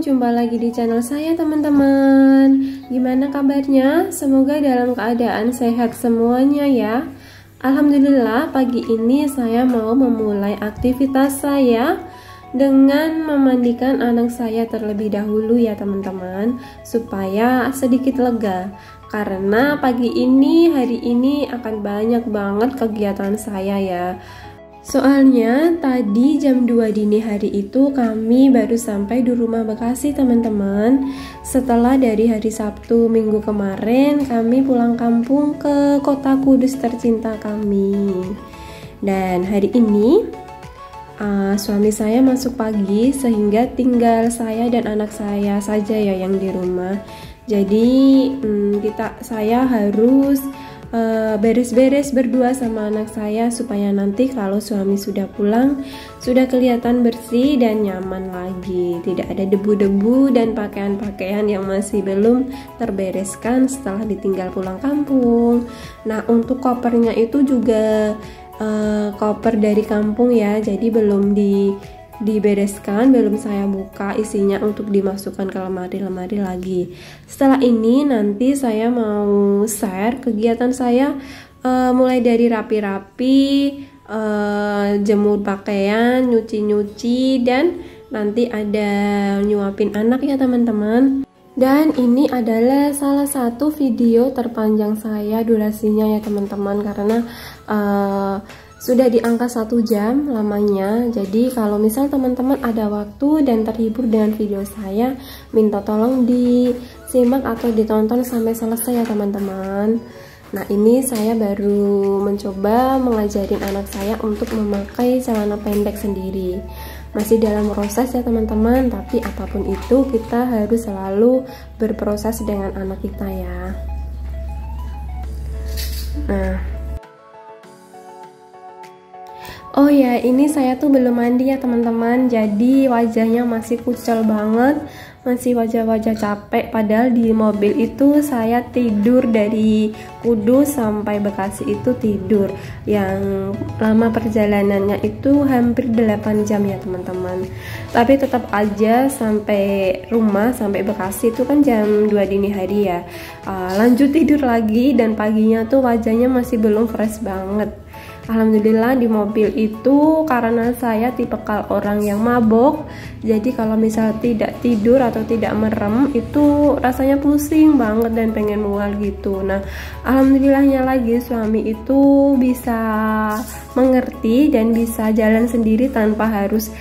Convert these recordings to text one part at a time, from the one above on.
jumpa lagi di channel saya teman-teman. Gimana kabarnya? Semoga dalam keadaan sehat semuanya ya. Alhamdulillah pagi ini saya mau memulai aktivitas saya dengan memandikan anak saya terlebih dahulu ya teman-teman, supaya sedikit lega. Karena pagi ini, hari ini akan banyak banget kegiatan saya ya. Soalnya tadi jam 2 dini hari itu kami baru sampai di rumah Bekasi teman-teman. Setelah dari hari Sabtu minggu kemarin kami pulang kampung ke kota Kudus tercinta kami. Dan hari ini suami saya masuk pagi sehingga tinggal saya dan anak saya saja ya yang di rumah. Jadi saya harus beres-beres berdua sama anak saya supaya nanti kalau suami sudah pulang sudah kelihatan bersih dan nyaman lagi, tidak ada debu-debu dan pakaian-pakaian yang masih belum terbereskan setelah ditinggal pulang kampung. Nah, untuk kopernya itu juga koper dari kampung ya, jadi belum dibereskan, belum saya buka isinya untuk dimasukkan ke lemari-lemari lagi. Setelah ini nanti saya mau share kegiatan saya mulai dari rapi-rapi, jemur pakaian, nyuci-nyuci, dan nanti ada nyuapin anak ya teman-teman. Dan ini adalah salah satu video terpanjang saya durasinya ya teman-teman, karena sudah di angka 1 jam lamanya. Jadi kalau misal teman-teman ada waktu dan terhibur dengan video saya, minta tolong disimak atau ditonton sampai selesai ya teman-teman. Nah, ini saya baru mencoba mengajarin anak saya untuk memakai celana pendek sendiri. Masih dalam proses ya teman-teman, tapi apapun itu kita harus selalu berproses dengan anak kita ya. Nah, oh ya, ini saya tuh belum mandi ya teman-teman, jadi wajahnya masih kucel banget, masih wajah-wajah capek. Padahal di mobil itu saya tidur dari Kudus sampai Bekasi itu tidur, yang lama perjalanannya itu hampir 8 jam ya teman-teman. Tapi tetap aja sampai rumah, sampai Bekasi itu kan jam 2 dini hari ya. Lanjut tidur lagi dan paginya tuh wajahnya masih belum fresh banget. Alhamdulillah di mobil itu karena saya tipikal orang yang mabok, jadi kalau misal tidak tidur atau tidak merem itu rasanya pusing banget dan pengen mual gitu. Nah, alhamdulillahnya lagi suami itu bisa mengerti dan bisa jalan sendiri tanpa harus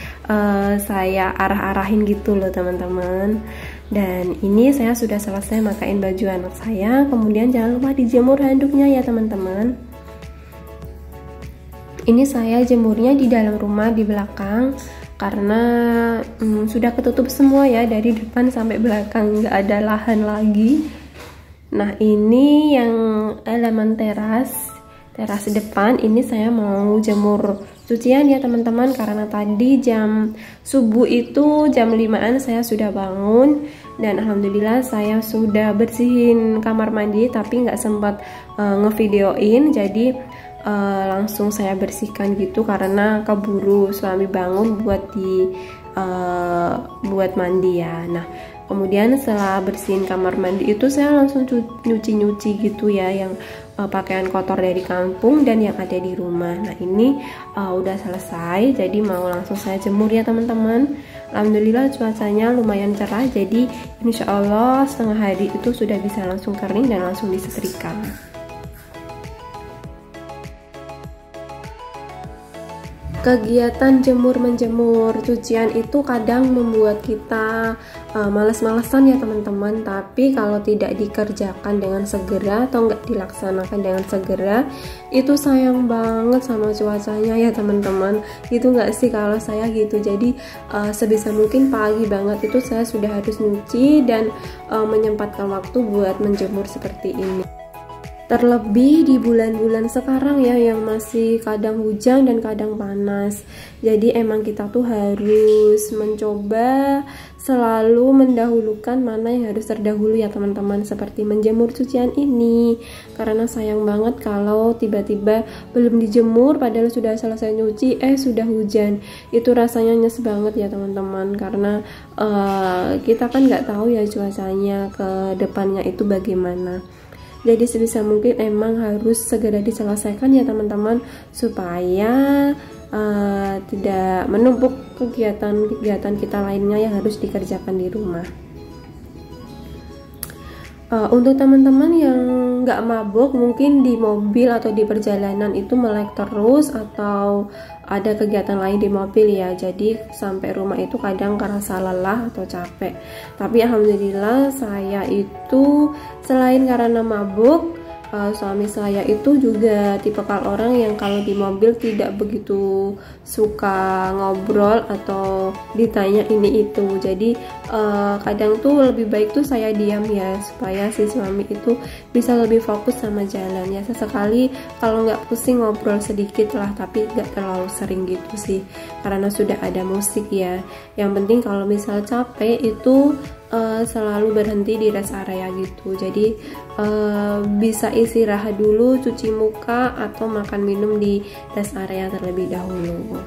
saya arah-arahin gitu loh teman-teman. Dan ini saya sudah selesai makain baju anak saya, kemudian jangan lupa dijemur handuknya ya teman-teman. Ini saya jemurnya di dalam rumah di belakang karena sudah ketutup semua ya, dari depan sampai belakang nggak ada lahan lagi. Nah, ini yang elemen teras depan ini saya mau jemur cucian ya teman-teman, karena tadi jam subuh itu jam 5-an saya sudah bangun dan alhamdulillah saya sudah bersihin kamar mandi, tapi nggak sempat ngevideoin, jadi langsung saya bersihkan gitu karena keburu suami bangun buat mandi ya. Nah, kemudian setelah bersihin kamar mandi itu saya langsung nyuci gitu ya, yang pakaian kotor dari kampung dan yang ada di rumah. Nah, ini udah selesai, jadi mau langsung saya jemur ya teman-teman. Alhamdulillah cuacanya lumayan cerah, jadi insya Allah setengah hari itu sudah bisa langsung kering dan langsung disetrika. Kegiatan jemur-menjemur cucian itu kadang membuat kita males-malesan ya teman-teman, tapi kalau tidak dikerjakan dengan segera atau nggak dilaksanakan dengan segera itu sayang banget sama cuacanya ya teman-teman. Gitu nggak sih kalau saya gitu. Jadi sebisa mungkin pagi banget itu saya sudah harus nyuci dan menyempatkan waktu buat menjemur seperti ini. Terlebih di bulan-bulan sekarang ya, yang masih kadang hujan dan kadang panas. Jadi emang kita tuh harus mencoba selalu mendahulukan mana yang harus terdahulu ya teman-teman, seperti menjemur cucian ini, karena sayang banget kalau tiba-tiba belum dijemur padahal sudah selesai nyuci sudah hujan. Itu rasanya nyes banget ya teman-teman, karena kita kan nggak tahu ya cuacanya ke depannya itu bagaimana. Jadi sebisa mungkin emang harus segera diselesaikan ya teman-teman, supaya tidak menumpuk kegiatan-kegiatan kita lainnya yang harus dikerjakan di rumah. Untuk teman-teman yang nggak mabuk, mungkin di mobil atau di perjalanan itu melek terus atau ada kegiatan lain di mobil ya, jadi sampai rumah itu kadang kerasa lelah atau capek. Tapi alhamdulillah saya itu selain karena mabuk, suami saya itu juga tipikal orang yang kalau di mobil tidak begitu suka ngobrol atau ditanya ini itu. Jadi kadang tuh lebih baik tuh saya diam ya, supaya si suami itu bisa lebih fokus sama jalan ya. Sesekali kalau nggak pusing ngobrol sedikit lah, tapi nggak terlalu sering gitu sih, karena sudah ada musik ya. Yang penting kalau misal capek itu selalu berhenti di rest area gitu, jadi bisa istirahat dulu, cuci muka atau makan minum di rest area terlebih dahulu.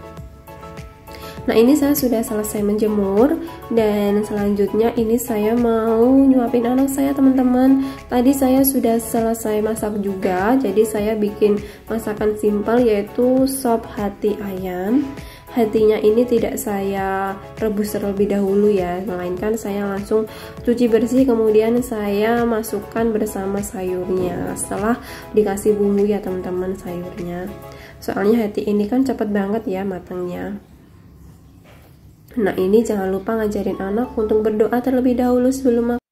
Nah, ini saya sudah selesai menjemur, dan selanjutnya ini saya mau nyuapin anak saya teman-teman. Tadi saya sudah selesai masak juga, jadi saya bikin masakan simpel yaitu sop hati ayam. Hatinya ini tidak saya rebus terlebih dahulu ya, melainkan saya langsung cuci bersih, kemudian saya masukkan bersama sayurnya setelah dikasih bumbu ya teman-teman sayurnya. Soalnya hati ini kan cepet banget ya matangnya. Nah, ini jangan lupa ngajarin anak untuk berdoa terlebih dahulu sebelum makan.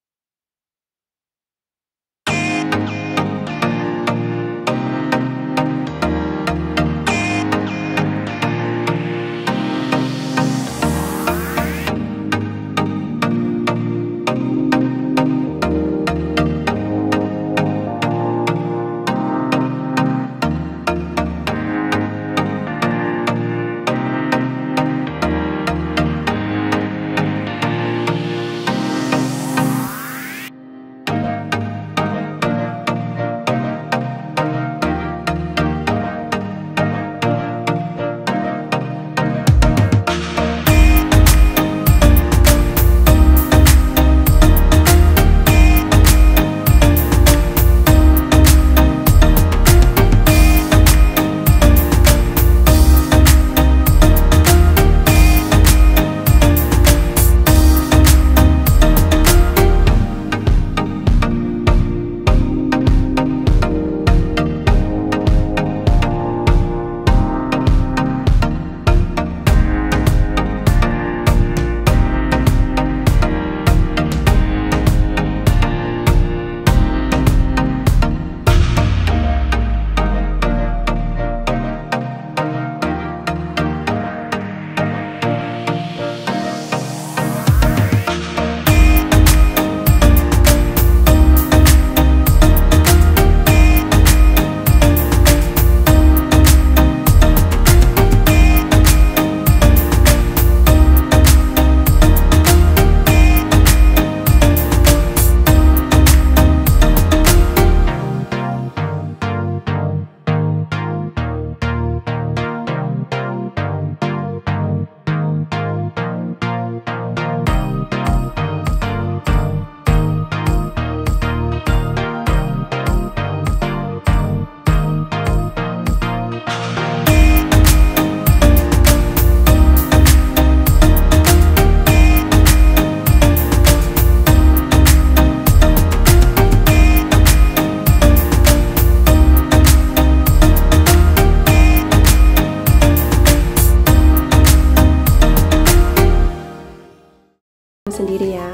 Sendiri ya.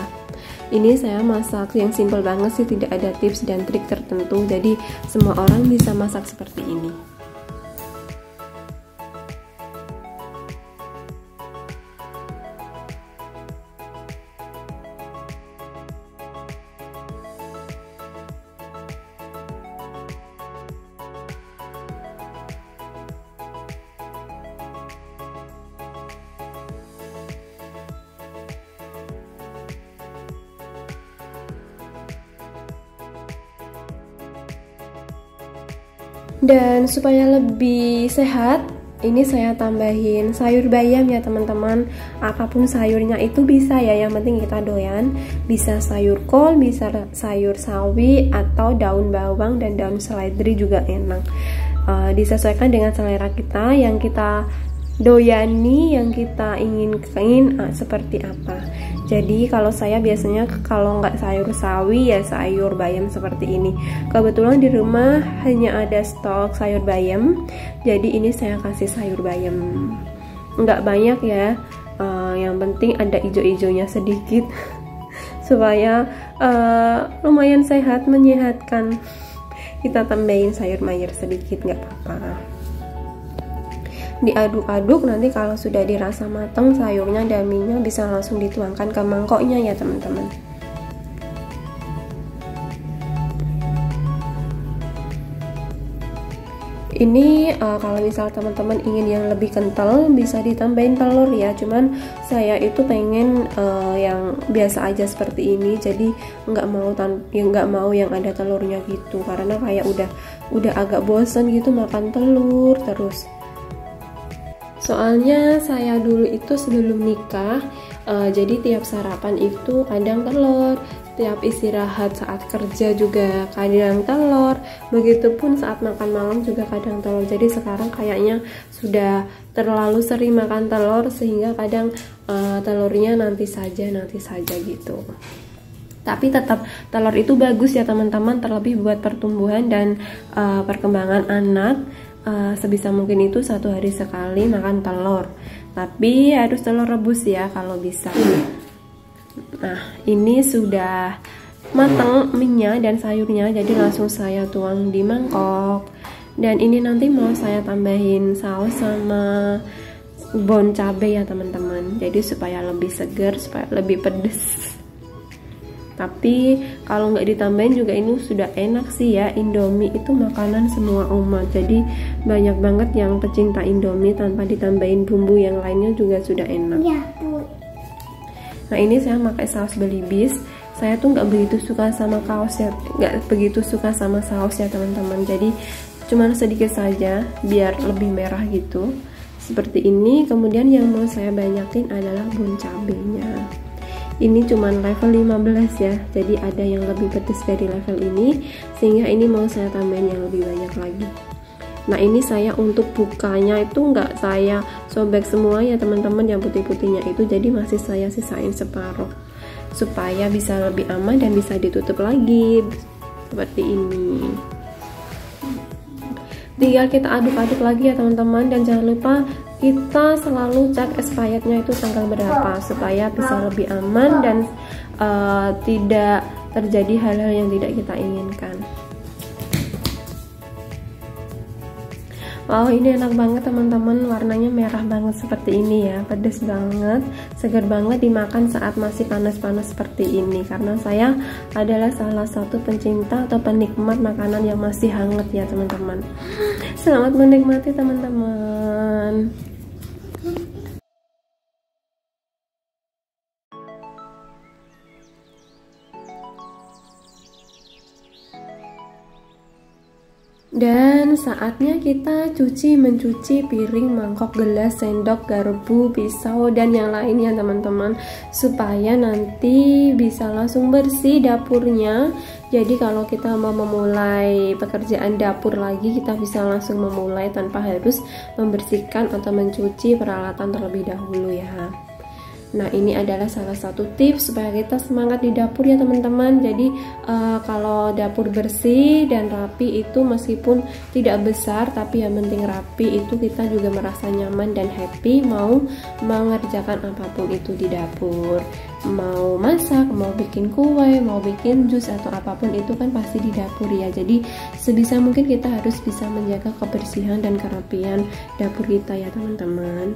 Ini saya masak yang simple banget sih, tidak ada tips dan trik tertentu, jadi semua orang bisa masak seperti ini. Dan supaya lebih sehat, ini saya tambahin sayur bayam ya teman-teman. Apapun sayurnya itu bisa ya, yang penting kita doyan. Bisa sayur kol, bisa sayur sawi, atau daun bawang dan daun seledri juga enak. Disesuaikan dengan selera kita, yang kita doyani, yang kita inginkan seperti apa. Jadi kalau saya biasanya kalau nggak sayur sawi ya sayur bayam seperti ini. Kebetulan di rumah hanya ada stok sayur bayam, jadi ini saya kasih sayur bayam. Nggak banyak ya, yang penting ada ijo-ijonya sedikit supaya lumayan sehat, menyehatkan. Kita tambahin sayur mayur sedikit, nggak apa-apa. Diaduk-aduk, nanti kalau sudah dirasa matang sayurnya dan minyak bisa langsung dituangkan ke mangkoknya ya teman-teman. Ini kalau misal teman-teman ingin yang lebih kental bisa ditambahin telur ya, cuman saya itu pengen yang biasa aja seperti ini, jadi nggak mau yang ada telurnya gitu, karena kayak udah agak bosen gitu makan telur terus. Soalnya saya dulu itu sebelum nikah, jadi tiap sarapan itu kadang telur, tiap istirahat saat kerja juga kadang telur, begitupun saat makan malam juga kadang telur. Jadi sekarang kayaknya sudah terlalu sering makan telur sehingga kadang telurnya nanti saja gitu. Tapi tetap telur itu bagus ya teman-teman, terlebih buat pertumbuhan dan perkembangan anak. Sebisa mungkin itu 1 hari sekali makan telur, tapi harus telur rebus ya kalau bisa. Nah, ini sudah matang minyak dan sayurnya, jadi langsung saya tuang di mangkok. Dan ini nanti mau saya tambahin saus sama bon cabai ya teman-teman, jadi supaya lebih segar, supaya lebih pedes. Tapi kalau nggak ditambahin juga ini sudah enak sih ya. Indomie itu makanan semua umat, jadi banyak banget yang pecinta Indomie tanpa ditambahin bumbu yang lainnya juga sudah enak ya, Bu. Nah, ini saya pakai saus belibis. Saya tuh nggak begitu suka sama saus ya teman-teman, jadi cuman sedikit saja biar lebih merah gitu seperti ini. Kemudian yang mau saya banyakin adalah bon cabenya. Ini cuman level 15 ya, jadi ada yang lebih pedas dari level ini, sehingga ini mau saya tambahin yang lebih banyak lagi. Nah, ini saya untuk bukanya itu nggak saya sobek semua ya teman-teman, yang putih-putihnya itu, jadi masih saya sisain separuh supaya bisa lebih aman dan bisa ditutup lagi seperti ini. Tinggal kita aduk-aduk lagi ya teman-teman, dan jangan lupa kita selalu cek expirednya itu tanggal berapa supaya bisa lebih aman dan tidak terjadi hal-hal yang tidak kita inginkan. Wow, ini enak banget teman-teman, warnanya merah banget seperti ini ya, pedas banget, segar banget dimakan saat masih panas-panas seperti ini, karena saya adalah salah satu pencinta atau penikmat makanan yang masih hangat ya teman-teman. Selamat menikmati teman-teman. Dan saatnya kita mencuci piring, mangkok, gelas, sendok, garpu, pisau, dan yang lainnya teman-teman, supaya nanti bisa langsung bersih dapurnya. Jadi kalau kita mau memulai pekerjaan dapur lagi, kita bisa langsung memulai tanpa harus membersihkan atau mencuci peralatan terlebih dahulu ya. Nah, ini adalah salah satu tips supaya kita semangat di dapur ya teman-teman. Jadi kalau dapur bersih dan rapi itu meskipun tidak besar, tapi yang penting rapi, itu kita juga merasa nyaman dan happy mau mengerjakan apapun itu di dapur. Mau masak, mau bikin kue, mau bikin jus atau apapun itu kan pasti di dapur ya. Jadi sebisa mungkin kita harus bisa menjaga kebersihan dan kerapian dapur kita ya teman-teman.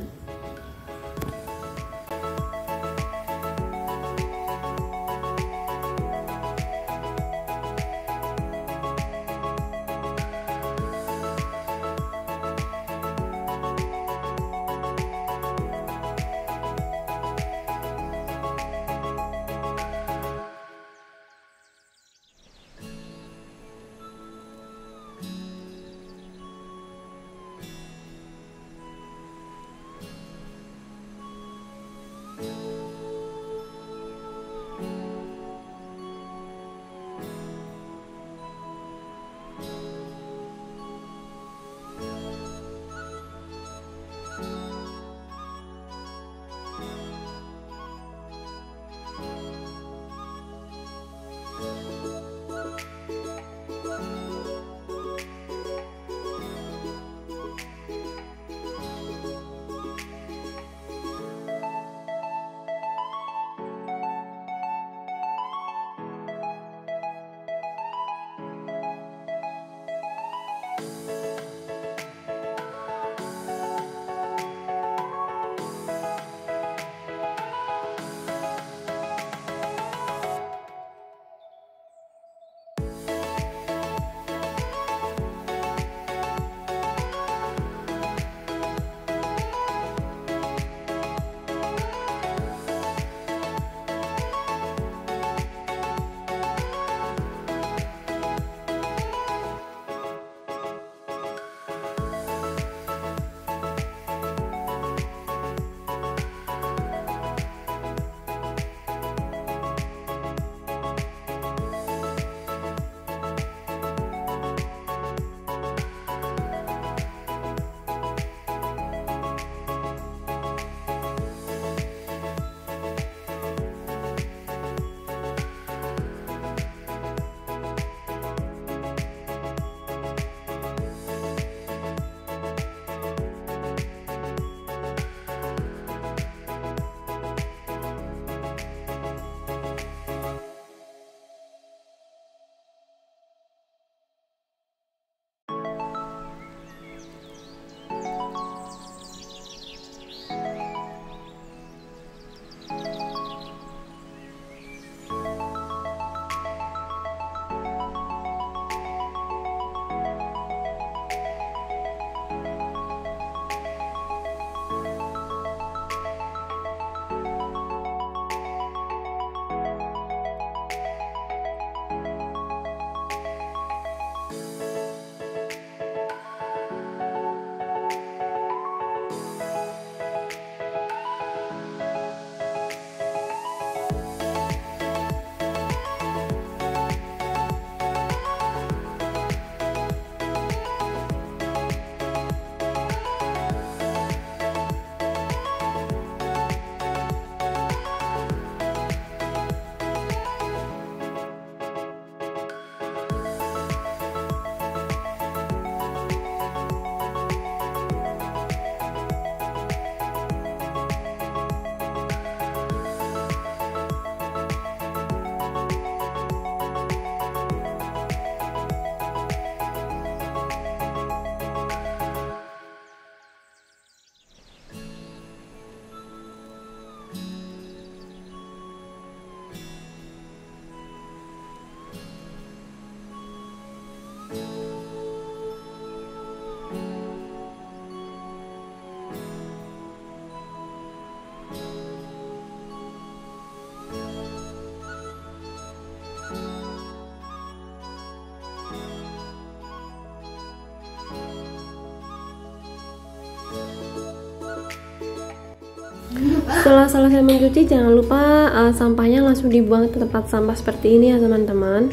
Setelah selesai mencuci, jangan lupa sampahnya langsung dibuang ke tempat sampah seperti ini ya teman-teman.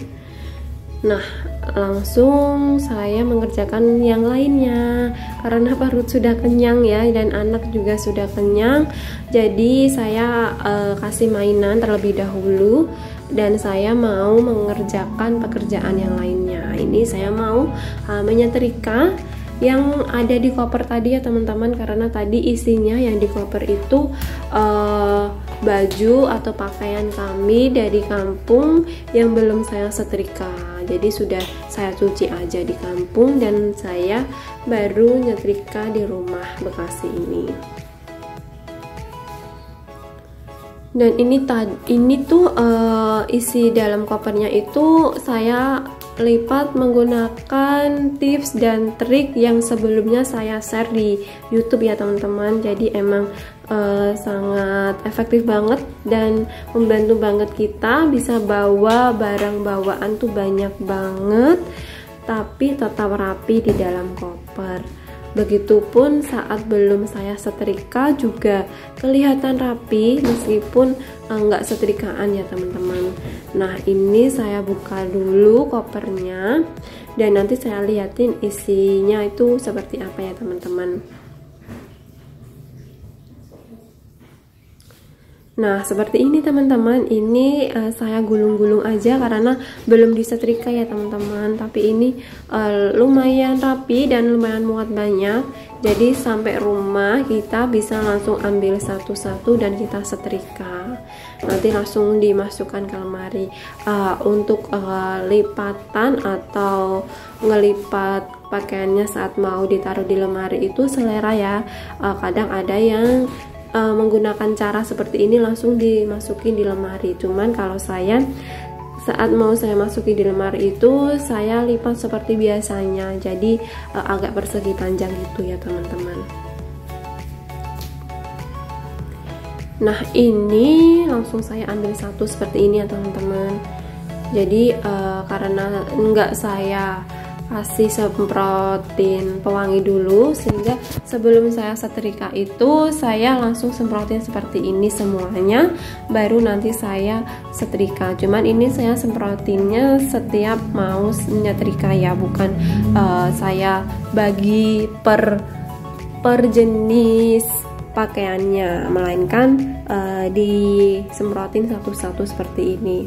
Nah, langsung saya mengerjakan yang lainnya karena perut sudah kenyang ya, dan anak juga sudah kenyang. Jadi saya kasih mainan terlebih dahulu dan saya mau mengerjakan pekerjaan yang lainnya. Ini saya mau menyetrika yang ada di koper tadi ya teman-teman, karena tadi isinya yang di koper itu baju atau pakaian kami dari kampung yang belum saya setrika. Jadi sudah saya cuci aja di kampung dan saya baru nyetrika di rumah Bekasi ini. Dan ini tuh isi dalam kopernya itu saya lipat menggunakan tips dan trik yang sebelumnya saya share di YouTube ya teman-teman. Jadi emang sangat efektif banget dan membantu banget kita bisa bawa barang bawaan tuh banyak banget tapi tetap rapi di dalam koper. Begitupun saat belum saya setrika juga kelihatan rapi meskipun enggak setrikaan ya teman-teman. Nah, ini saya buka dulu kopernya dan nanti saya liatin isinya itu seperti apa ya teman-teman. Nah, seperti ini teman-teman. Ini saya gulung-gulung aja karena belum disetrika ya teman-teman. Tapi ini lumayan rapi dan lumayan muat banyak. Jadi sampai rumah kita bisa langsung ambil satu-satu dan kita setrika. Nanti langsung dimasukkan ke lemari. Untuk lipatan atau ngelipat pakaiannya saat mau ditaruh di lemari itu selera ya. Kadang ada yang menggunakan cara seperti ini langsung dimasukin di lemari. Cuman kalau saya saat mau saya masukin di lemari itu saya lipat seperti biasanya, jadi agak persegi panjang gitu ya teman-teman. Nah, ini langsung saya ambil satu seperti ini ya teman-teman. Jadi karena enggak saya kasih semprotin pewangi dulu, sehingga sebelum saya setrika itu saya langsung semprotin seperti ini semuanya, baru nanti saya setrika. Cuman ini saya semprotinnya setiap mau nyetrika ya, bukan saya bagi per jenis pakaiannya, melainkan disemprotin satu-satu seperti ini.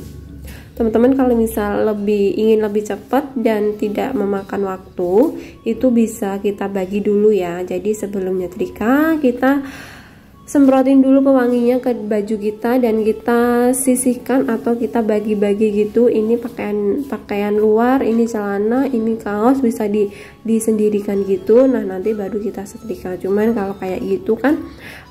Teman-teman kalau misal ingin lebih cepat dan tidak memakan waktu, itu bisa kita bagi dulu ya. Jadi sebelum nyetrika kita semprotin dulu pewanginya ke baju kita dan kita sisihkan atau kita bagi-bagi gitu. Ini pakaian luar, ini celana, ini kaos, bisa disendirikan gitu. Nah, nanti baru kita setrika. Cuman kalau kayak gitu kan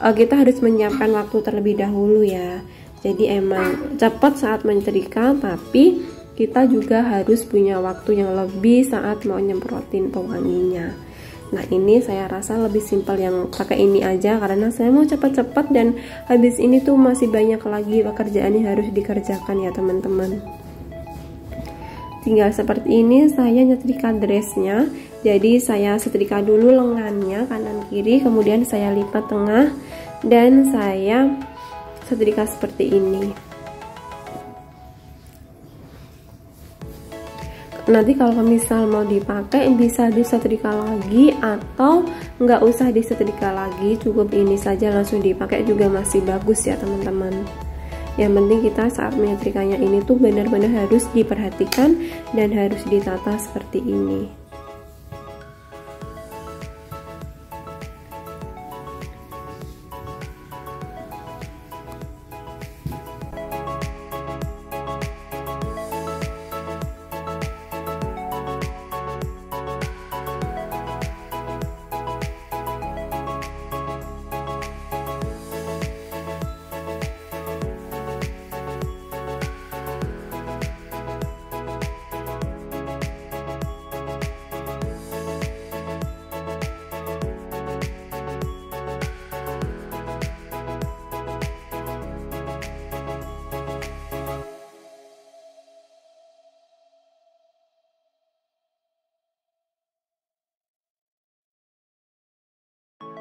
kita harus menyiapkan waktu terlebih dahulu ya. Jadi emang cepat saat menyetrika, tapi kita juga harus punya waktu yang lebih saat mau nyemprotin pewanginya. Nah, ini saya rasa lebih simpel yang pakai ini aja karena saya mau cepat-cepat dan habis ini tuh masih banyak lagi pekerjaan yang harus dikerjakan ya teman-teman. Tinggal seperti ini saya nyetrika dressnya. Jadi saya setrika dulu lengannya kanan kiri, kemudian saya lipat tengah dan saya setrika seperti ini. Nanti kalau misal mau dipakai bisa disetrika lagi atau nggak usah disetrika lagi, cukup ini saja langsung dipakai juga masih bagus ya teman-teman. Yang penting kita saat menyetrikanya ini tuh benar-benar harus diperhatikan dan harus ditata seperti ini.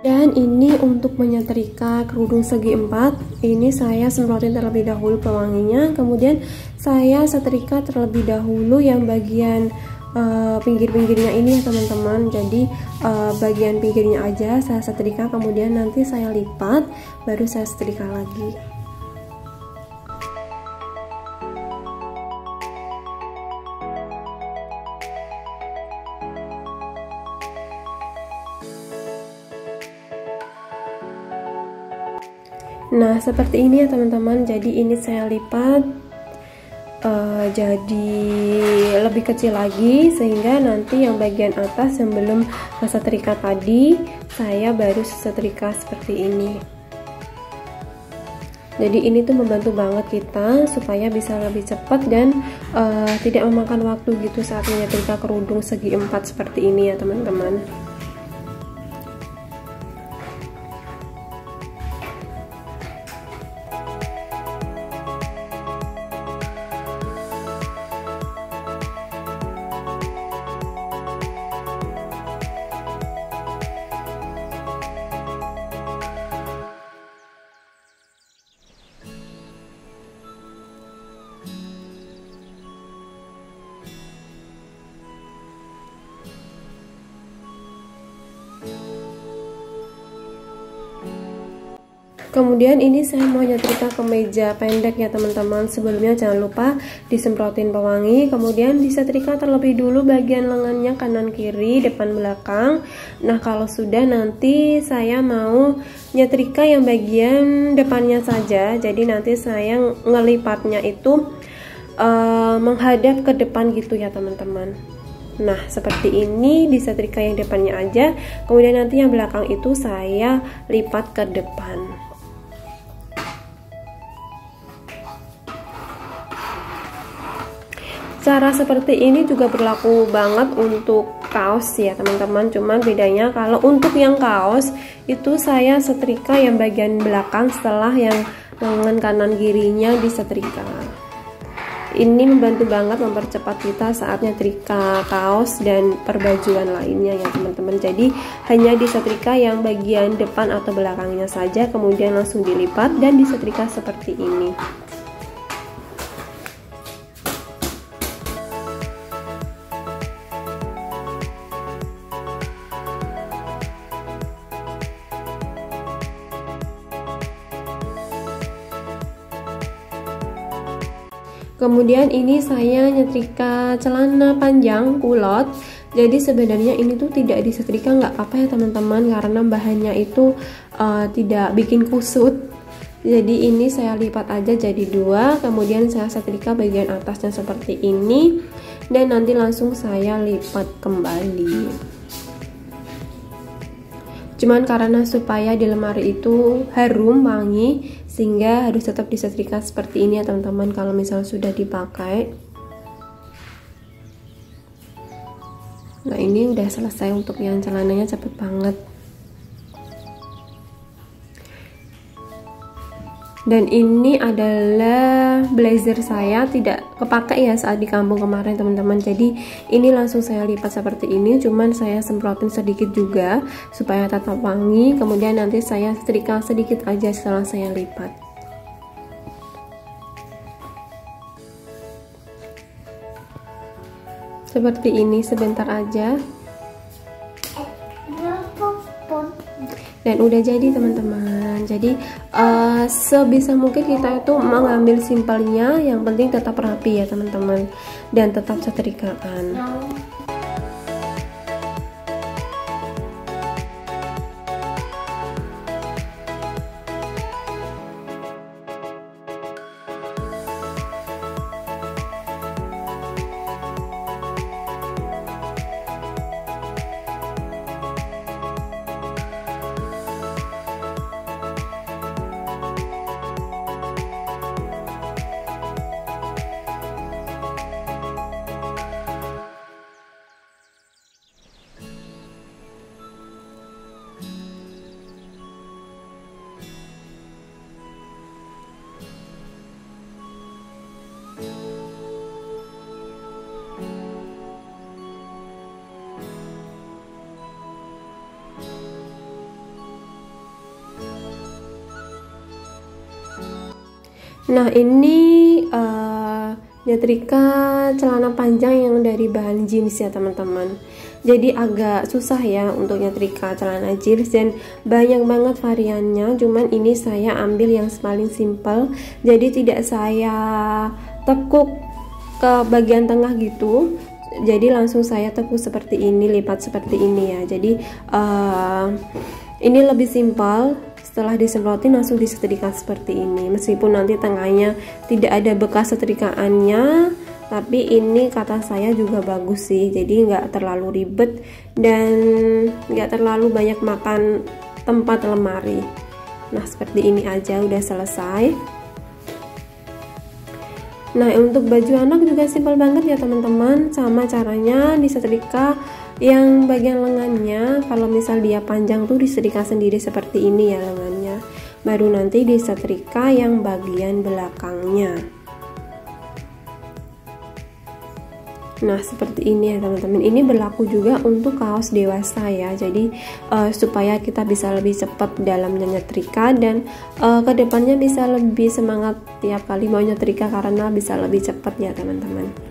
Dan ini untuk menyetrika kerudung segi 4, ini saya semprotin terlebih dahulu pewanginya, kemudian saya setrika terlebih dahulu yang bagian pinggir-pinggirnya ini ya teman-teman. Jadi bagian pinggirnya aja saya setrika, kemudian nanti saya lipat baru saya setrika lagi. Nah seperti ini ya teman-teman, jadi ini saya lipat jadi lebih kecil lagi, sehingga nanti yang bagian atas yang belum setrika tadi saya baru setrika seperti ini. Jadi ini tuh membantu banget kita supaya bisa lebih cepat dan tidak memakan waktu gitu saat menyetrika kerudung segi 4 seperti ini ya teman-teman. Kemudian ini saya mau nyetrika kemeja pendek ya teman-teman. Sebelumnya jangan lupa disemprotin pewangi, kemudian disetrika terlebih dulu bagian lengannya kanan kiri, depan belakang. Nah kalau sudah, nanti saya mau nyetrika yang bagian depannya saja. Jadi nanti saya ngelipatnya itu menghadap ke depan gitu ya teman-teman. Nah seperti ini, disetrika yang depannya aja, kemudian nanti yang belakang itu saya lipat ke depan. Cara seperti ini juga berlaku banget untuk kaos ya teman-teman, cuman bedanya kalau untuk yang kaos itu saya setrika yang bagian belakang setelah yang lengan kanan kirinya disetrika. Ini membantu banget mempercepat kita saat nyetrika kaos dan perbajuan lainnya ya teman-teman. Jadi hanya disetrika yang bagian depan atau belakangnya saja, kemudian langsung dilipat dan disetrika seperti ini. Kemudian ini saya nyetrika celana panjang kulot. Jadi sebenarnya ini tuh tidak disetrika nggak apa-apa ya teman-teman, karena bahannya itu tidak bikin kusut. Jadi ini saya lipat aja jadi dua, kemudian saya setrika bagian atasnya seperti ini, dan nanti langsung saya lipat kembali. Cuman karena supaya di lemari itu harum wangi, sehingga harus tetap disetrika seperti ini ya teman-teman kalau misalnya sudah dipakai. Nah ini udah selesai untuk yang celananya, cepet banget. Dan ini adalah blazer saya, tidak kepakai ya saat di kampung kemarin teman-teman. Jadi ini langsung saya lipat seperti ini, cuman saya semprotin sedikit juga supaya tetap wangi. Kemudian nanti saya setrika sedikit aja setelah saya lipat. Seperti ini sebentar aja. Dan udah jadi teman-teman. Jadi sebisa mungkin kita itu mengambil simpelnya, yang penting tetap rapi ya teman-teman, dan tetap setrikaan. Nah, ini nyetrika celana panjang yang dari bahan jeans ya teman-teman. Jadi agak susah ya untuk nyetrika celana jeans dan banyak banget variannya. Cuman ini saya ambil yang paling simple. Jadi tidak saya tekuk ke bagian tengah gitu. Jadi langsung saya tekuk seperti ini, lipat seperti ini ya. Jadi ini lebih simpel. Setelah disemprotin langsung disetrika seperti ini. Meskipun nanti tengahnya tidak ada bekas setrikaannya, tapi ini kata saya juga bagus sih. Jadi nggak terlalu ribet dan nggak terlalu banyak makan tempat lemari. Nah, seperti ini aja udah selesai. Nah, untuk baju anak juga simpel banget ya teman-teman. Sama caranya disetrika yang bagian lengannya, kalau misal dia panjang tuh disetrika sendiri seperti ini ya lengannya, baru nanti disetrika yang bagian belakangnya. Nah, seperti ini ya teman-teman. Ini berlaku juga untuk kaos dewasa ya. Jadi supaya kita bisa lebih cepat dalam menyetrika dan kedepannya bisa lebih semangat tiap kali mau nyetrika karena bisa lebih cepat ya teman-teman.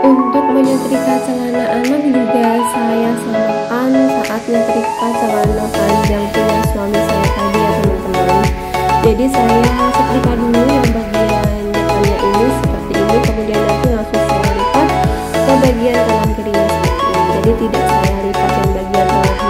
Untuk menyetrika celana anak juga saya samakan saat nyetrika celana panjang punya suami saya tadi ya teman-teman. Jadi saya setrika dulu yang bagian depannya ini seperti ini, kemudian nanti langsung saya lipat ke bagian kanan kirinya seperti ini. Jadi tidak saya lipat yang bagian tengahnya.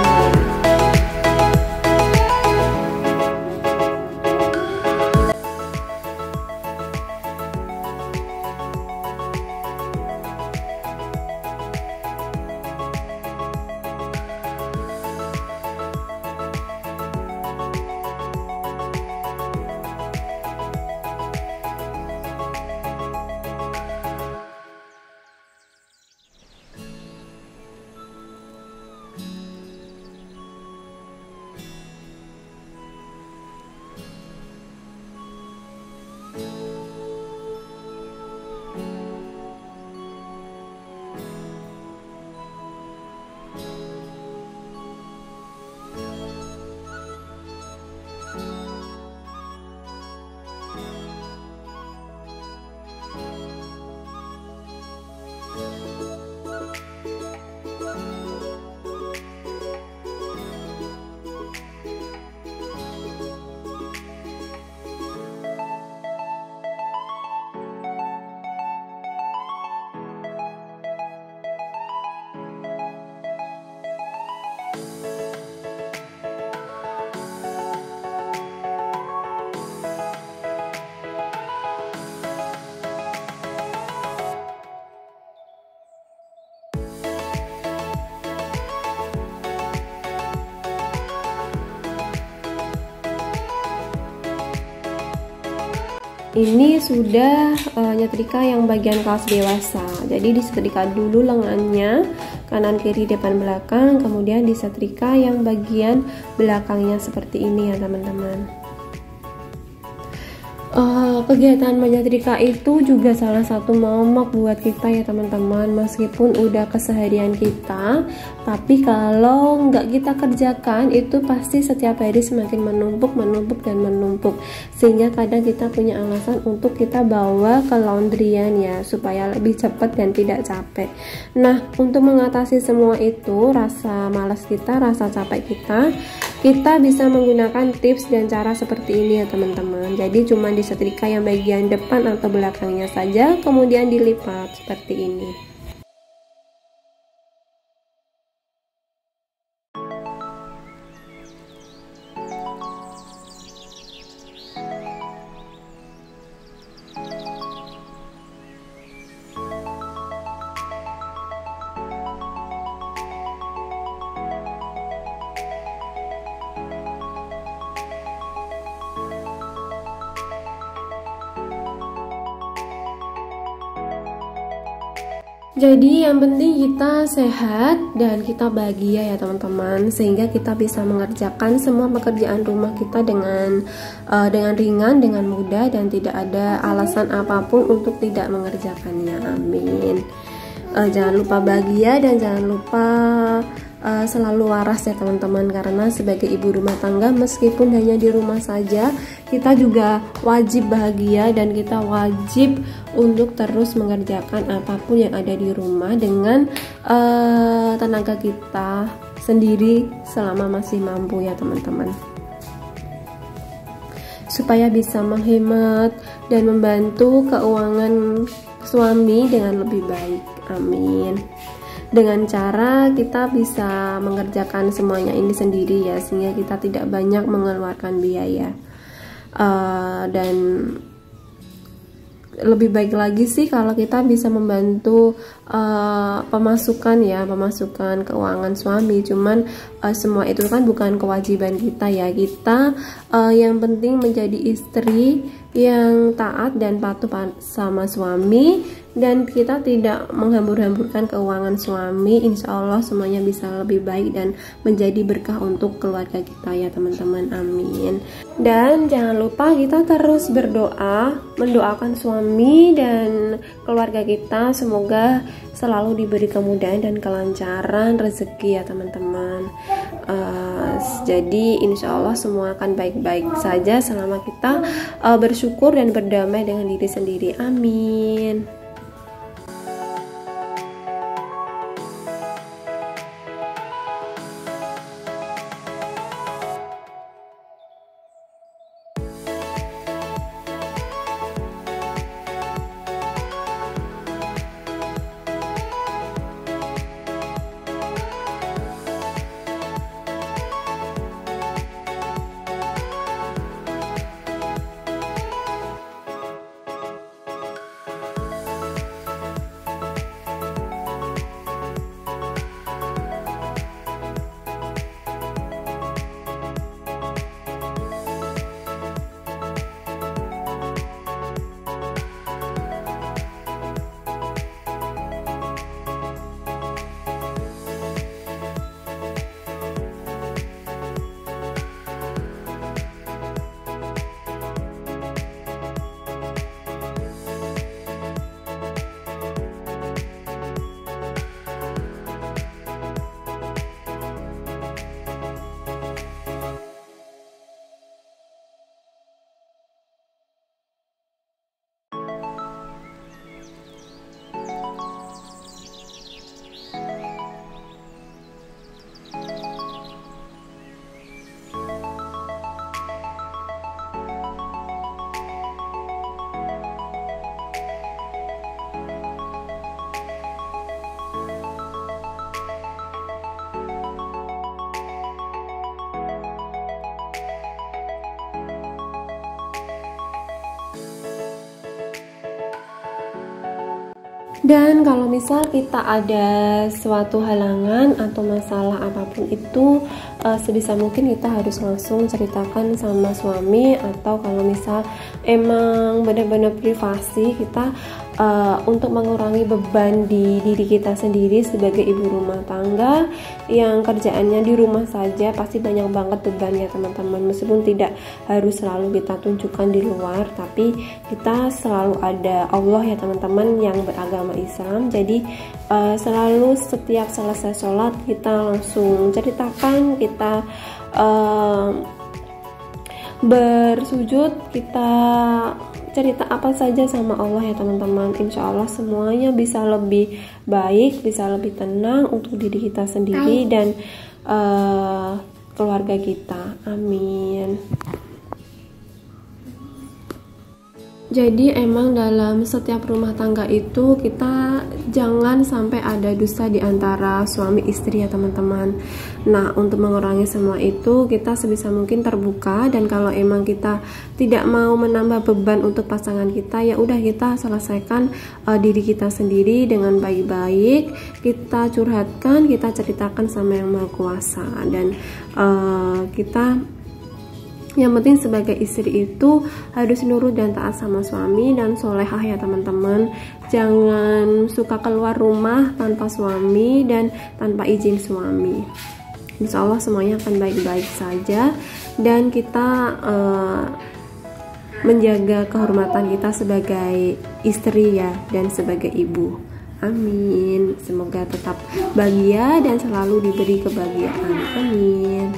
Ini sudah nyetrika yang bagian kaos dewasa. Jadi disetrika dulu lengannya kanan kiri depan belakang, kemudian disetrika yang bagian belakangnya seperti ini ya teman-teman. Kegiatan menyetrika itu juga salah satu momok buat kita ya teman-teman. Meskipun udah keseharian kita, tapi kalau nggak kita kerjakan itu pasti setiap hari semakin menumpuk dan menumpuk, sehingga kadang kita punya alasan untuk kita bawa ke laundryan ya, supaya lebih cepat dan tidak capek. Nah, untuk mengatasi semua itu, rasa malas kita, rasa capek kita bisa menggunakan tips dan cara seperti ini ya teman-teman. Jadi cuma disetrika yang bagian depan atau belakangnya saja, kemudian dilipat seperti ini. Jadi yang penting kita sehat dan kita bahagia ya teman-teman, sehingga kita bisa mengerjakan semua pekerjaan rumah kita dengan ringan, dengan mudah, dan tidak ada alasan apapun untuk tidak mengerjakannya. Amin. Jangan lupa bahagia dan jangan lupa selalu waras ya teman-teman, karena sebagai ibu rumah tangga meskipun hanya di rumah saja, kita juga wajib bahagia dan kita wajib untuk terus mengerjakan apapun yang ada di rumah dengan tenaga kita sendiri selama masih mampu ya teman-teman, supaya bisa menghemat dan membantu keuangan suami dengan lebih baik. Amin. Dengan cara kita bisa mengerjakan semuanya ini sendiri ya, sehingga kita tidak banyak mengeluarkan biaya. Dan lebih baik lagi sih kalau kita bisa membantu pemasukan keuangan suami. Cuman semua itu kan bukan kewajiban kita ya. Kita yang penting menjadi istri yang taat dan patuh sama suami, dan kita tidak menghambur-hamburkan keuangan suami. Insya Allah semuanya bisa lebih baik dan menjadi berkah untuk keluarga kita ya teman-teman. Amin. Dan jangan lupa kita terus berdoa, mendoakan suami dan keluarga kita semoga selalu diberi kemudahan dan kelancaran rezeki ya teman-teman. Jadi insya Allah semua akan baik-baik saja selama kita bersyukur dan berdamai dengan diri sendiri. Amin. Dan kalau misal kita ada suatu halangan atau masalah apapun itu, sebisa mungkin kita harus langsung ceritakan sama suami, atau kalau misal emang benar-benar privasi kita, untuk mengurangi beban di diri kita sendiri sebagai ibu rumah tangga yang kerjaannya di rumah saja, pasti banyak banget bebannya teman-teman. Meskipun tidak harus selalu kita tunjukkan di luar, tapi kita selalu ada Allah ya teman-teman yang beragama Islam. Jadi selalu setiap selesai sholat kita langsung ceritakan, kita bersujud, kita cerita apa saja sama Allah ya teman-teman. Insya Allah semuanya bisa lebih baik, bisa lebih tenang untuk diri kita sendiri dan keluarga kita. Amin. Jadi emang dalam setiap rumah tangga itu kita jangan sampai ada dusta di antara suami istri ya teman-teman. Nah, untuk mengurangi semua itu kita sebisa mungkin terbuka, dan kalau emang kita tidak mau menambah beban untuk pasangan kita, ya udah kita selesaikan diri kita sendiri dengan baik-baik. Kita curhatkan, kita ceritakan sama Yang Maha Kuasa, dan kita Yang penting sebagai istri itu harus nurut dan taat sama suami dan solehah ya teman-teman. Jangan suka keluar rumah tanpa suami dan tanpa izin suami. Insya Allah semuanya akan baik-baik saja, dan kita menjaga kehormatan kita sebagai istri ya, dan sebagai ibu. Amin. Semoga tetap bahagia dan selalu diberi kebahagiaan. Amin.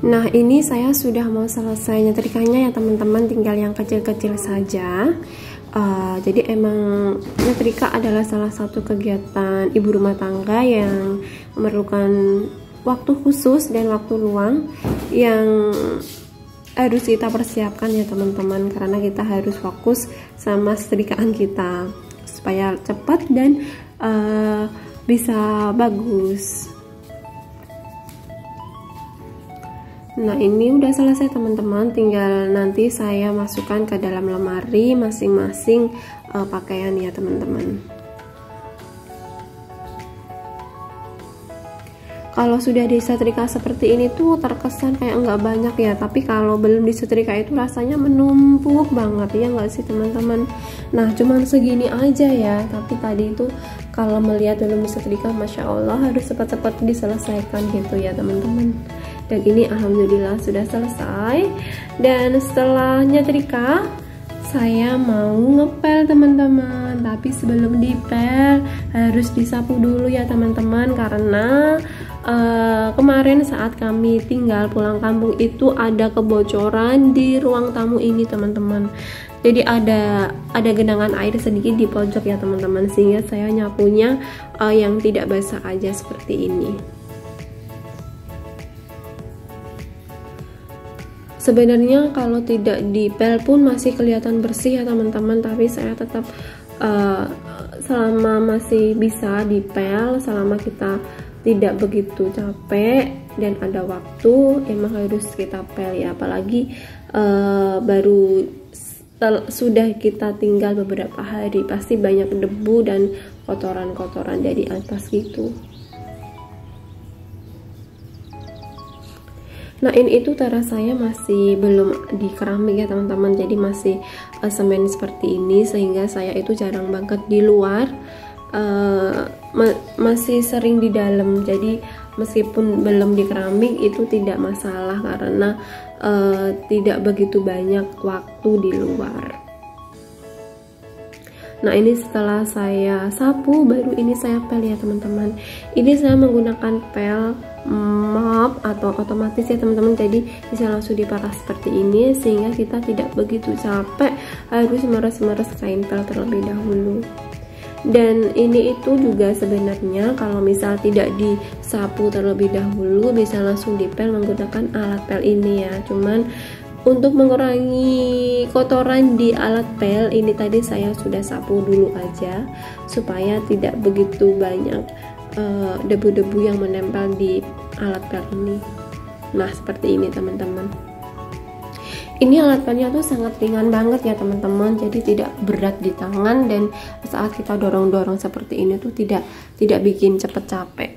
Nah, ini saya sudah mau selesai nyetrikanya ya teman-teman, tinggal yang kecil-kecil saja. Jadi emang nyetrika adalah salah satu kegiatan ibu rumah tangga yang memerlukan waktu khusus dan waktu luang yang harus kita persiapkan ya teman-teman, karena kita harus fokus sama setrikaan kita supaya cepat dan bisa bagus. Nah, ini udah selesai teman-teman, tinggal nanti saya masukkan ke dalam lemari masing-masing pakaian ya teman-teman. Kalau sudah disetrika seperti ini tuh terkesan kayak nggak banyak ya, tapi kalau belum disetrika itu rasanya menumpuk banget ya nggak sih teman-teman. Nah, cuman segini aja ya, tapi tadi itu kalau melihat belum disetrika, Masya Allah harus cepat-cepat diselesaikan gitu ya teman-teman. Dan ini alhamdulillah sudah selesai. Dan setelah nyetrika saya mau ngepel teman-teman, tapi sebelum dipel harus disapu dulu ya teman-teman, karena kemarin saat kami tinggal pulang kampung itu ada kebocoran di ruang tamu ini teman-teman. Jadi ada genangan air sedikit di pojok ya teman-teman, sehingga saya nyapunya yang tidak basah aja seperti ini. Sebenarnya kalau tidak dipel pun masih kelihatan bersih ya teman-teman, tapi saya tetap selama masih bisa dipel, selama kita tidak begitu capek dan ada waktu, emang harus kita pel ya, apalagi baru sudah kita tinggal beberapa hari, pasti banyak debu dan kotoran-kotoran dari atas gitu. Nah ini itu teras saya masih belum di keramik ya teman-teman, jadi masih semen seperti ini, sehingga saya itu jarang banget di luar, masih sering di dalam. Jadi meskipun belum di keramik itu tidak masalah karena tidak begitu banyak waktu di luar. Nah ini setelah saya sapu, baru ini saya pel ya teman-teman. Ini saya menggunakan pel mop atau otomatis ya teman-teman, jadi bisa langsung diperas seperti ini, sehingga kita tidak begitu capek harus meres-meres kain pel terlebih dahulu. Dan ini itu juga sebenarnya kalau misal tidak disapu terlebih dahulu bisa langsung dipel menggunakan alat pel ini ya. Cuman untuk mengurangi kotoran di alat pel ini tadi saya sudah sapu dulu aja supaya tidak begitu banyak debu-debu yang menempel di alat pel ini. Nah seperti ini teman-teman. Ini alat pelnya tuh sangat ringan banget ya teman-teman, jadi tidak berat di tangan, dan saat kita dorong-dorong seperti ini tuh tidak bikin cepet capek.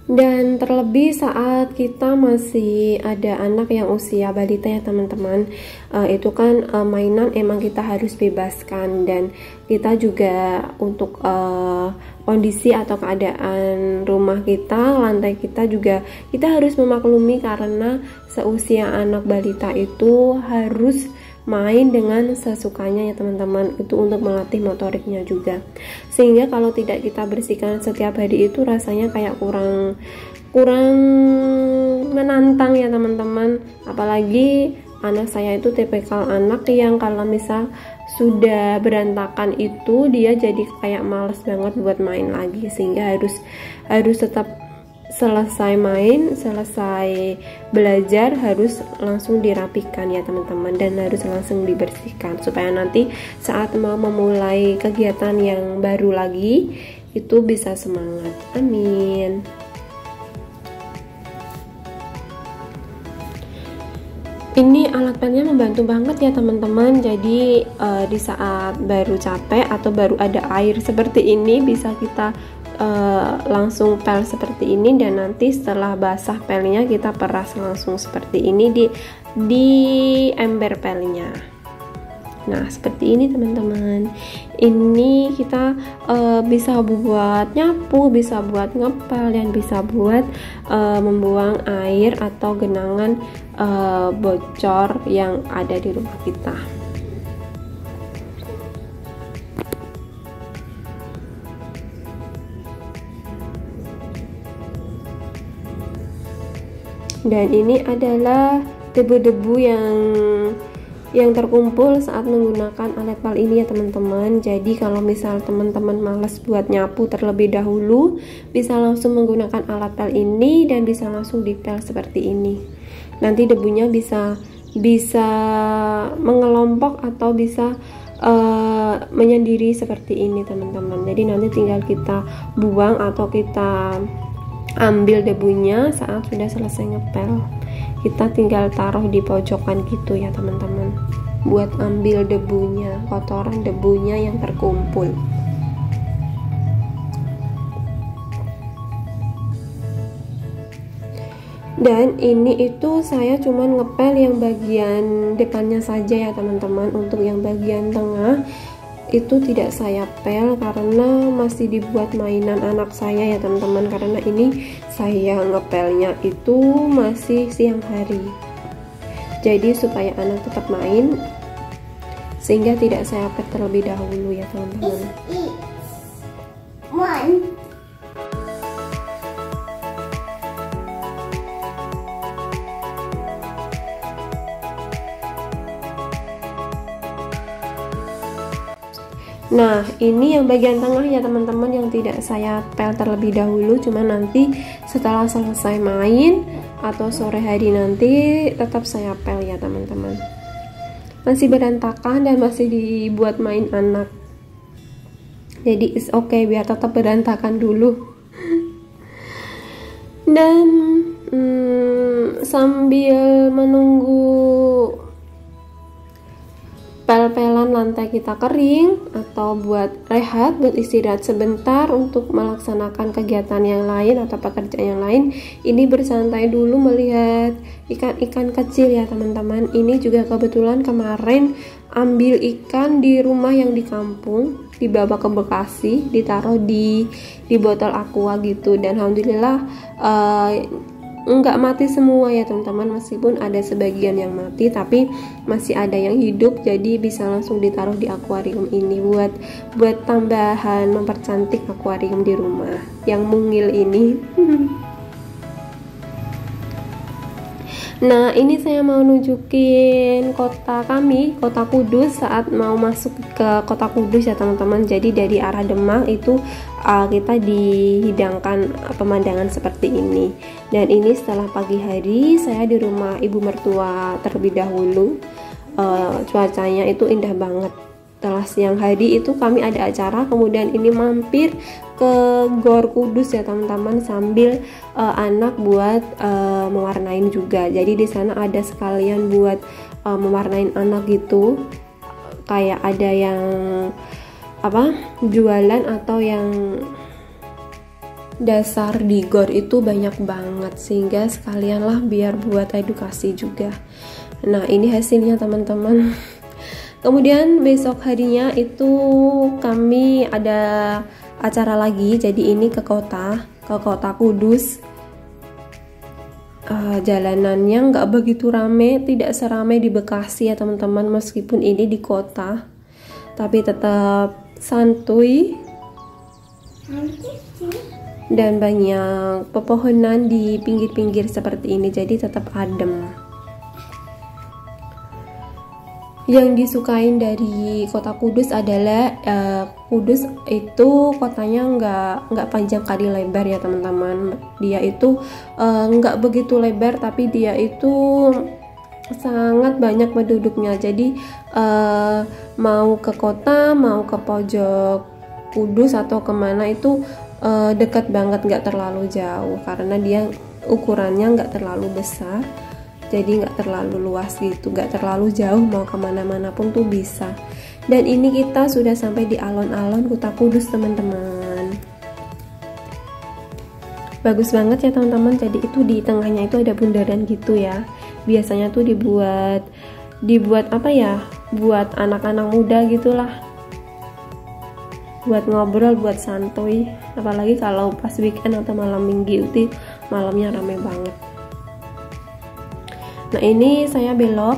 Dan terlebih saat kita masih ada anak yang usia balita ya teman-teman, itu kan mainan emang kita harus bebaskan, dan kita juga untuk kondisi atau keadaan rumah kita, lantai kita juga kita harus memaklumi, karena seusia anak balita itu harus main dengan sesukanya ya teman-teman, itu untuk melatih motoriknya juga, sehingga kalau tidak kita bersihkan setiap hari itu rasanya kayak kurang menantang ya teman-teman. Apalagi anak saya itu tipikal anak yang kalau misal sudah berantakan itu dia jadi kayak males banget buat main lagi, sehingga harus tetap selesai main, selesai belajar harus langsung dirapikan ya teman-teman, dan harus langsung dibersihkan supaya nanti saat mau memulai kegiatan yang baru lagi itu bisa semangat. Amin. Ini alat pelnya membantu banget ya teman-teman, jadi di saat baru capek atau baru ada air seperti ini bisa kita langsung pel seperti ini, dan nanti setelah basah pelnya kita peras langsung seperti ini di ember pelnya. Nah seperti ini teman-teman. Ini kita bisa buat nyapu, bisa buat ngepel, dan bisa buat membuang air atau genangan bocor yang ada di rumah kita. Dan ini adalah debu-debu yang terkumpul saat menggunakan alat pel ini ya teman-teman. Jadi kalau misal teman-teman males buat nyapu terlebih dahulu, bisa langsung menggunakan alat pel ini dan bisa langsung dipel seperti ini. Nanti debunya bisa mengelompok atau bisa menyendiri seperti ini teman-teman. Jadi nanti tinggal kita buang atau kita ambil debunya saat sudah selesai ngepel. Kita tinggal taruh di pojokan gitu ya teman-teman, buat ambil debunya, kotoran debunya yang terkumpul. Dan ini itu saya cuman ngepel yang bagian depannya saja ya teman-teman. Untuk yang bagian tengah itu tidak saya pel karena masih dibuat mainan anak saya ya teman-teman, karena ini saya ngepelnya itu masih siang hari, jadi supaya anak tetap main sehingga tidak saya pel terlebih dahulu ya teman-teman. Nah ini yang bagian tengah ya teman-teman, yang tidak saya pel terlebih dahulu, cuma nanti setelah selesai main atau sore hari nanti tetap saya pel ya teman-teman. Masih berantakan dan masih dibuat main anak, jadi is okay biar tetap berantakan dulu. Dan sambil menunggu pel tempelan lantai kita kering, atau buat rehat, buat istirahat sebentar untuk melaksanakan kegiatan yang lain atau pekerjaan yang lain. Ini bersantai dulu melihat ikan-ikan kecil ya teman-teman. Ini juga kebetulan kemarin ambil ikan di rumah yang di kampung, dibawa ke Bekasi, ditaruh di botol aqua gitu, dan alhamdulillah enggak mati semua ya teman-teman, meskipun ada sebagian yang mati tapi masih ada yang hidup, jadi bisa langsung ditaruh di akuarium ini buat tambahan mempercantik akuarium di rumah yang mungil ini. Nah, ini saya mau nunjukin kota kami, kota Kudus, saat mau masuk ke kota Kudus ya teman-teman. Jadi dari arah Demak itu kita dihidangkan pemandangan seperti ini. Dan ini setelah pagi hari saya di rumah ibu mertua terlebih dahulu. Cuacanya itu indah banget. Setelah siang hari itu kami ada acara, kemudian ini mampir ke Gor Kudus ya teman-teman, sambil anak buat mewarnain juga. Jadi di sana ada sekalian buat mewarnain anak gitu, kayak ada yang jualan atau yang dasar di Gor itu banyak banget, sehingga sekalian lah biar buat edukasi juga. Nah, ini hasilnya teman-teman. Kemudian besok harinya itu kami ada acara lagi, jadi ini ke kota Kudus. Jalanannya nggak begitu rame, tidak seramai di Bekasi ya teman-teman, meskipun ini di kota, tapi tetap santuy dan banyak pepohonan di pinggir-pinggir seperti ini, jadi tetap adem. Yang disukain dari kota Kudus adalah Kudus itu kotanya nggak panjang kali lebar ya teman-teman. Dia itu nggak begitu lebar, tapi dia itu sangat banyak penduduknya. Jadi mau ke kota, mau ke pojok Kudus atau kemana itu dekat banget, nggak terlalu jauh karena dia ukurannya nggak terlalu besar. Jadi nggak terlalu luas gitu, nggak terlalu jauh, mau kemana-mana pun tuh bisa. Dan ini kita sudah sampai di alun-alun kota Kudus teman-teman. Bagus banget ya teman-teman. Jadi itu di tengahnya itu ada bundaran gitu ya. Biasanya tuh dibuat apa ya, buat anak-anak muda gitulah, buat ngobrol, buat santuy. Apalagi kalau pas weekend atau malam minggu itu malamnya rame banget. Nah, ini saya belok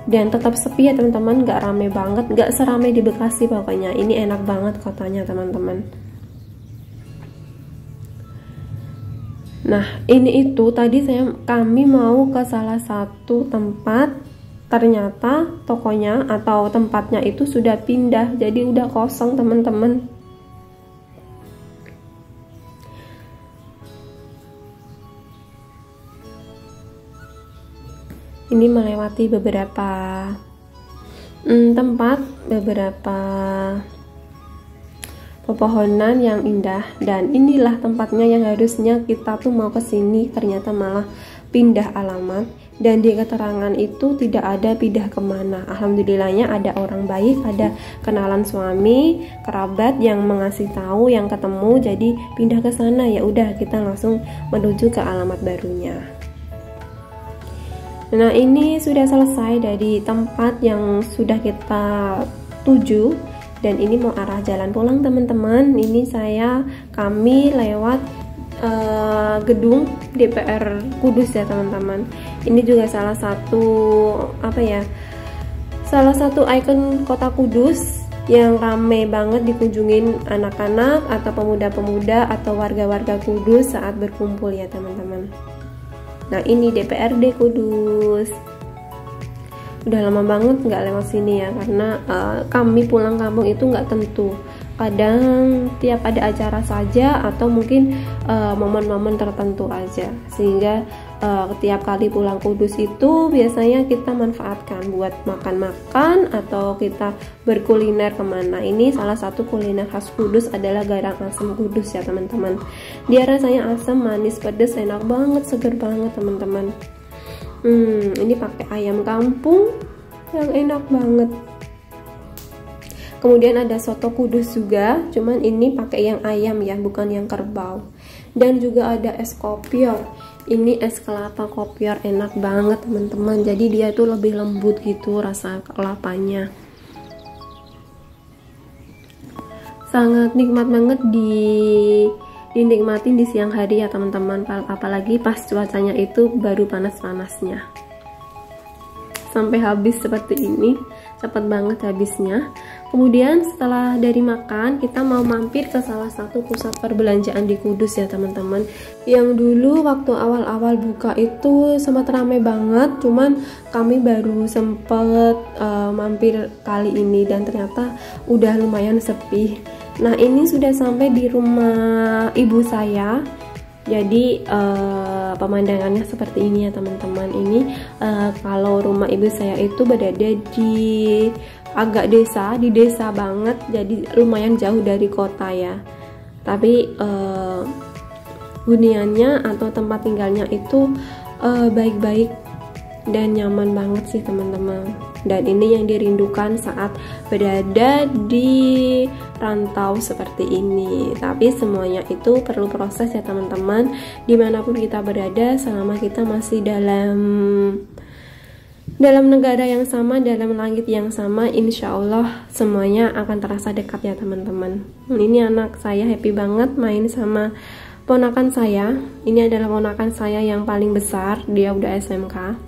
dan tetap sepi ya teman-teman, nggak rame banget, nggak seramai di Bekasi pokoknya. Ini enak banget kotanya teman-teman. Nah, ini itu tadi kami mau ke salah satu tempat, ternyata tokonya atau tempatnya itu sudah pindah, jadi udah kosong teman-teman. Ini melewati beberapa tempat, beberapa pepohonan yang indah, dan inilah tempatnya yang harusnya kita tuh mau kesini, ternyata malah pindah alamat. Dan di keterangan itu tidak ada pindah kemana. Alhamdulillahnya ada orang baik, ada kenalan suami, kerabat yang mengasih tahu, yang ketemu, jadi pindah ke sana. Ya udah, kita langsung menuju ke alamat barunya. Nah, ini sudah selesai dari tempat yang sudah kita tuju, dan ini mau arah jalan pulang teman-teman. Ini kami lewat gedung DPR Kudus ya teman-teman. Ini juga salah satu ikon kota Kudus yang ramai banget dikunjungin anak-anak atau pemuda-pemuda atau warga-warga Kudus saat berkumpul ya teman-teman. Nah, ini DPRD Kudus. Udah lama banget nggak lewat sini ya, karena kami pulang kampung itu nggak tentu. Kadang tiap ada acara saja atau mungkin momen-momen tertentu aja, sehingga tiap kali pulang Kudus itu biasanya kita manfaatkan buat makan-makan atau kita berkuliner kemana. Ini salah satu kuliner khas Kudus adalah garang asem Kudus ya teman-teman. Dia rasanya asam, manis, pedas, enak banget, seger banget teman-teman. Ini pakai ayam kampung yang enak banget. Kemudian ada soto kudus juga, cuman ini pakai yang ayam ya, bukan yang kerbau. Dan juga ada es kopior. Ini es kelapa kopior, enak banget teman-teman. Jadi dia tuh lebih lembut gitu rasa kelapanya. Sangat nikmat banget dinikmatin di siang hari ya teman-teman, apalagi pas cuacanya itu baru panas-panasnya. Sampai habis seperti ini, cepat banget habisnya. Kemudian setelah dari makan, kita mau mampir ke salah satu pusat perbelanjaan di Kudus ya teman-teman. Yang dulu waktu awal-awal buka itu sempat ramai banget, cuman kami baru sempet mampir kali ini dan ternyata udah lumayan sepi. Nah, ini sudah sampai di rumah ibu saya. Jadi pemandangannya seperti ini ya teman-teman. Ini kalau rumah ibu saya itu berada di agak desa, di desa banget, jadi lumayan jauh dari kota ya. Tapi huniannya atau tempat tinggalnya itu baik-baik dan nyaman banget sih teman-teman. Dan ini yang dirindukan saat berada di rantau seperti ini. Tapi semuanya itu perlu proses ya teman-teman. Dimanapun kita berada, selama kita masih dalam negara yang sama, dalam langit yang sama, insya Allah semuanya akan terasa dekat ya teman-teman. Ini anak saya happy banget main sama ponakan saya. Ini adalah ponakan saya yang paling besar, dia udah SMK.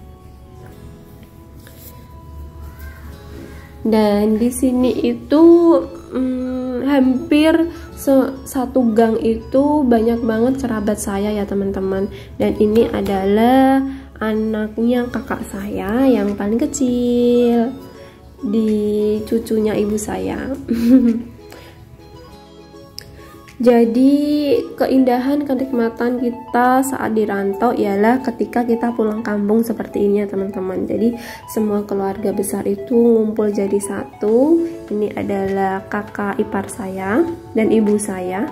Dan di sini itu hampir satu gang itu banyak banget kerabat saya ya teman-teman. Dan ini adalah anaknya kakak saya yang paling kecil, di cucunya ibu saya. Jadi keindahan, kenikmatan kita saat dirantau ialah ketika kita pulang kampung seperti ini ya teman-teman. Jadi semua keluarga besar itu ngumpul jadi satu. Ini adalah kakak ipar saya dan ibu saya.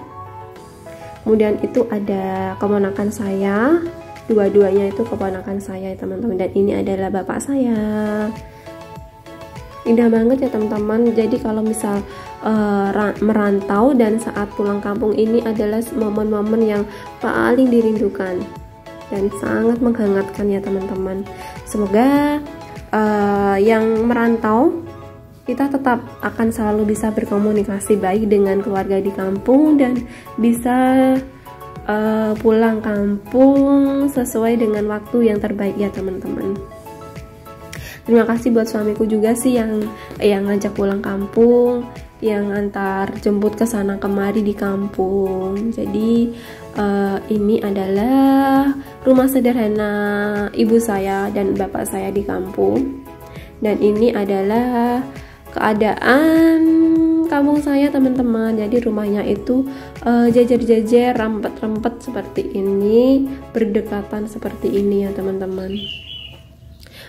Kemudian itu ada keponakan saya, dua-duanya itu keponakan saya teman-teman. Dan ini adalah bapak saya. Indah banget ya teman-teman. Jadi kalau misal merantau dan saat pulang kampung, ini adalah momen-momen yang paling dirindukan dan sangat menghangatkan ya teman-teman. Semoga yang merantau kita tetap akan selalu bisa berkomunikasi baik dengan keluarga di kampung dan bisa pulang kampung sesuai dengan waktu yang terbaik ya teman-teman. Terima kasih buat suamiku juga sih yang ngajak pulang kampung, yang antar jemput ke sana kemari di kampung. Jadi ini adalah rumah sederhana ibu saya dan bapak saya di kampung. Dan ini adalah keadaan kampung saya teman-teman. Jadi rumahnya itu jajar-jajar, rampet-rampet seperti ini, berdekatan seperti ini ya teman-teman.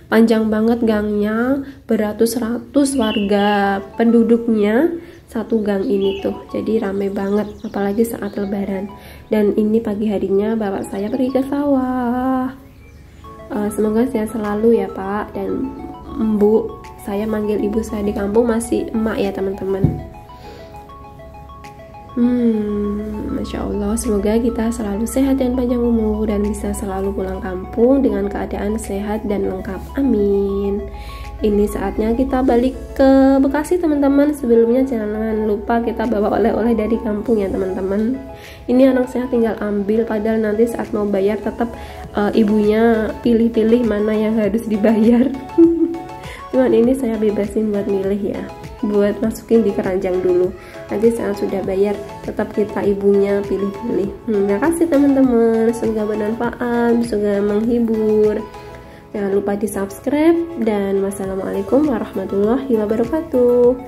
Panjang banget gangnya, beratus-ratus warga penduduknya satu gang ini tuh. Jadi rame banget, apalagi saat lebaran. Dan ini pagi harinya bapak saya pergi ke sawah. Semoga sehat selalu ya Pak dan Bu. Saya manggil ibu saya di kampung masih emak ya teman-teman. Masya Allah, semoga kita selalu sehat dan panjang umur dan bisa selalu pulang kampung dengan keadaan sehat dan lengkap. Amin. Ini saatnya kita balik ke Bekasi teman-teman. Sebelumnya jangan lupa kita bawa oleh-oleh dari kampung ya teman-teman. Ini anak saya tinggal ambil, padahal nanti saat mau bayar tetap ibunya pilih-pilih mana yang harus dibayar. Cuman ini saya bebasin buat milih ya, buat masukin di keranjang dulu. Nanti saat sudah bayar tetap kita ibunya pilih-pilih. Terima kasih teman-teman, semoga bermanfaat, semoga menghibur. Jangan lupa di subscribe dan wassalamualaikum warahmatullahi wabarakatuh.